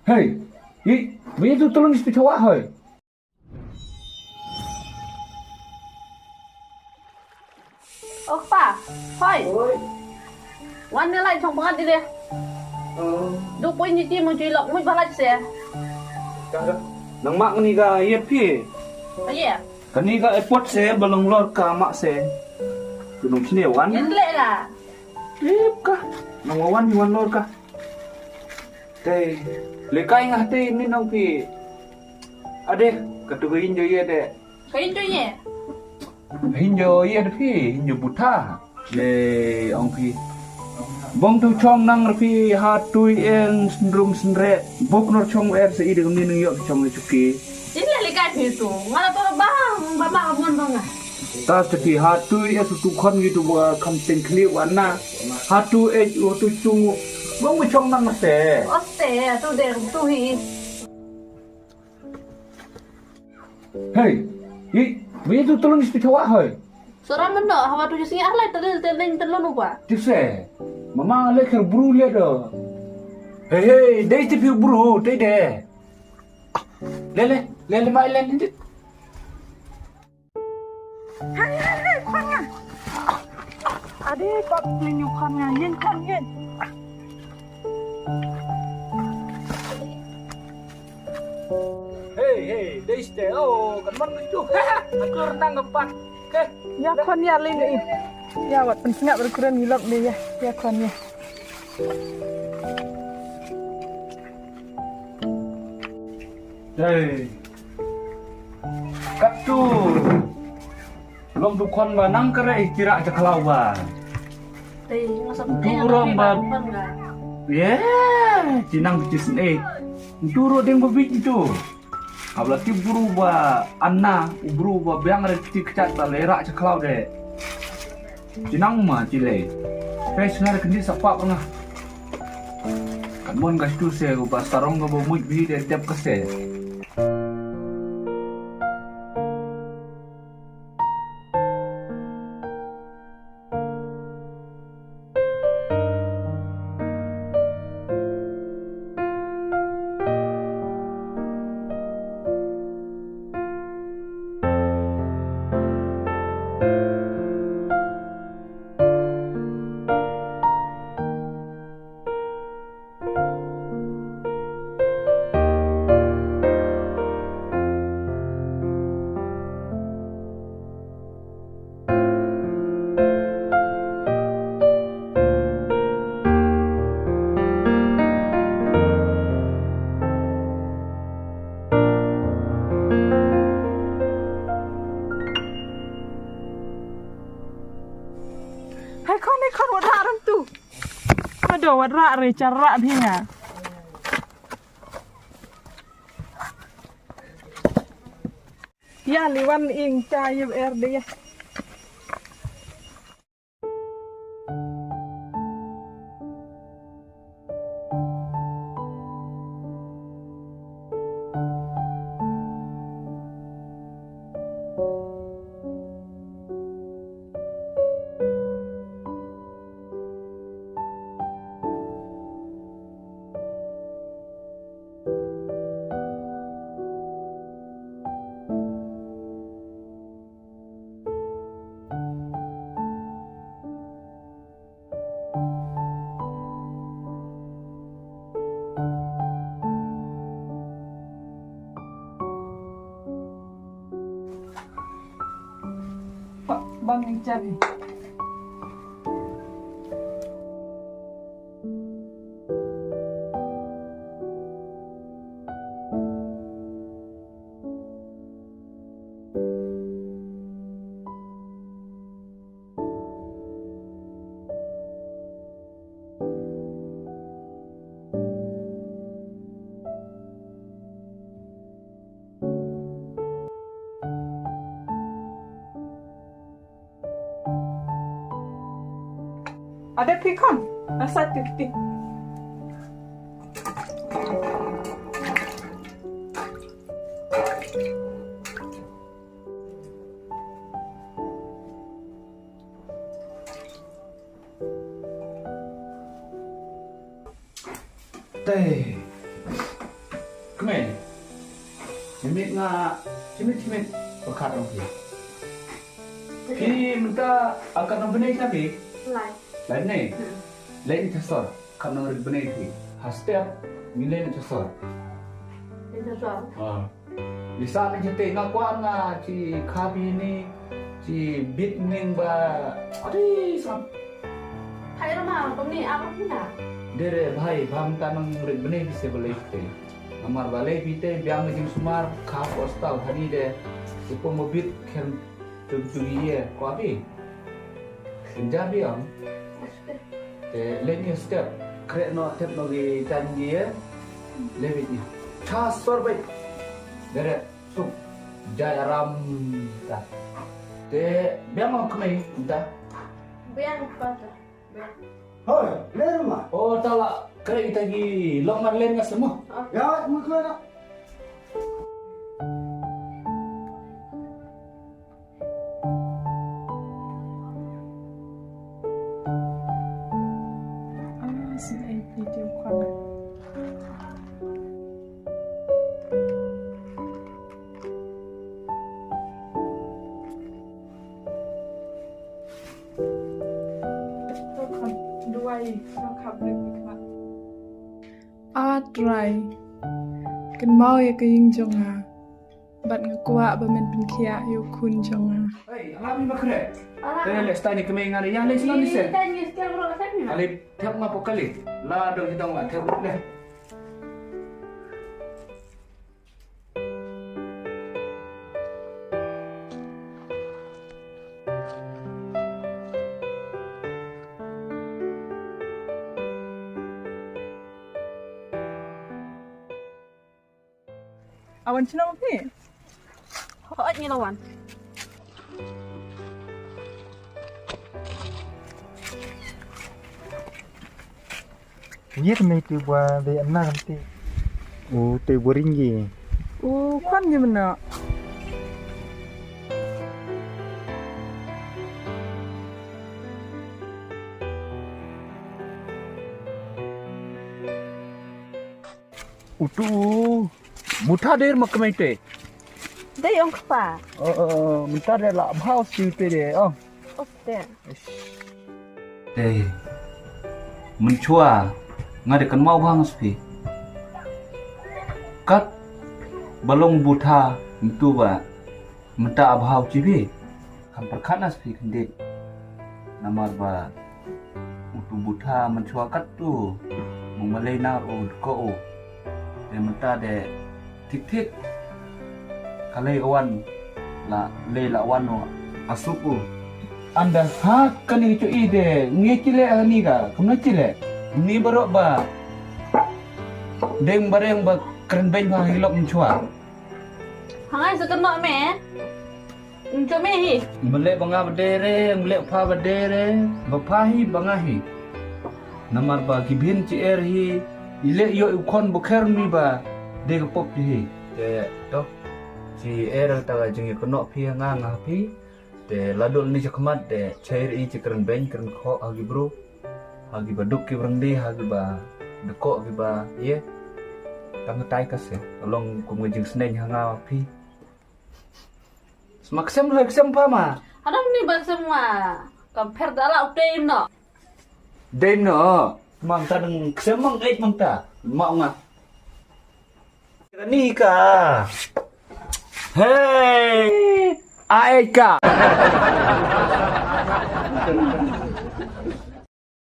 Hei, bây giờ tolong istri cowok hoi. Opa, hoy. Wan ni lai chong banget dia. Du pun nyuci mau cuci lok mau balat saya. Nang mak ni ga yet pi. Iya. Kani ga airport se balong lor ka mak se. Kunung sini wan. Yang lek lah. Ip ka. Nang wan ni wan lor ka. Tei, lekai ngah tei ni nang pi. Ade, katuin jo ye de. Kain cuci ye. Hinjo ye de pi, hinjo buta. Le ong pi. Bong tu chong nang pi ha tui en sendrum sendre. Bok nor chong se ide ni nang yok chong chuki. Ini lek kai tu. Ngala tu bang, bang abon bang. Ta teti ha tui e tu kon gitu wa kam ten kli wana. Ha tu e tu chung. Bong mi chong nang se. Oste, tu deh tu hi. Hei, bây giờ tolong istri cowok hoi. Seram benda, hawa tu sing alai telun upa. Tipse, mama lekar buru le do. Hei, dei tipi buru, dei de. Lele mai len ni. Hai, khoan nha. Adi, kok linyu khoan nha, yin khoan yin. Hei, dei ste. Oh, kan man itu. Aku renang ngepat. Ke? Ya khoan ya linyu. Ya, wat pensengak berkurang hilap ni ya. Ya khoan ya. Hei. Kat tu. Long tu kon ba nang kere kira aja kelawan. Tei, ngasa Durung, Bab. Yeah, jinang bijis ni. Duro deng babik itu. Abla ti buru ba anna, buru ba biang re ti kecat ba lerak ceklau de. Jinang ma cile. Kai senar kendi sapa pernah. Kan mon gas tu se ba sarong ba muj bi de tiap kese. Hai khoan wat ram tu. Aduh, wat rak re caraพี่น่ะ Ya liwan ing cha yeb er dia. Bang ing cha ni. Ada pikon, asal titik. Teh. Kemana? Cimit pekat dong sih. Ki minta akan benih tapi Lại. lain nih. Lain casor karena benih sih. Hastia milih casor. Đến cho rồi. Di sana gente ngakuan nga ci kabi ni ci bit ning ba adi sam Thấy nó mà công ty áo không nào. dere bhai bham tanang red bene bise boleh te amar bale bite biang jing sumar kha postal hani de sipo mobit khen tugiye ko abi Punjabi am te leni step kre no teknologi tangiye lewit ni cha sorbai dere sup jaya ram ta te biang mau kemai ta Biang apa tuh? Biang. Hoi, lên mà. oh tala kre kita gi longan len ngas semua Ya, mau ke nak. Xin anh video khoan này. Tôi còn đuôi nó khắp được cái mặt. Dry. Kan mau ya ke ying jonga. Bat ngakwa ba men pinkia yo kun jonga. hey alami makre Alah. te le stani kemai ngare yang le slam Ini dise tanya sekarang berapa saya nih? ali thep ngapo kali la dong hitong la thep le Awan cina apa? Họ như lawan. Iya kami tu buat di anak nanti. Oh, tu boringgi. Khoan như mình nọ. utu muta der makmai te Đây ông khỏe. muta der la bhau siu te de oh Ok. eh menchua ngade kan mau bang spi kat balong buta itu ba menta abhau cibi kan perkhana spi kende namar ba utu buta menchua kat tu mengalai na ko de menta de tik kalai awan la le la wano asuku anda ha kani cu ide ngecile ani ga kumna cile ni barok ba deng bareng ba keren ben ba hilok menchua Hai sekenok mẹ. Cho mẹ hi. mele banga bedere mele pha bedere bapahi bangahi namar ba gibin ci er hi ile yo ukon bukher mi ba de pop hi te to ci er ta jingi kono phi nga nga phi te ladul ni chakmat de chair i chikren ben kren kho agi bro agi baduk ki brandi agi ba deko agi ba ye tang tai kase along kum ngejing sneng hanga phi smaksem lo eksem pa ma Ada ni bang semua. Compare dalam update no. Đêm nữa mang ta đừng sớm mang ít mang ta mong à cái ni cả hey ai cả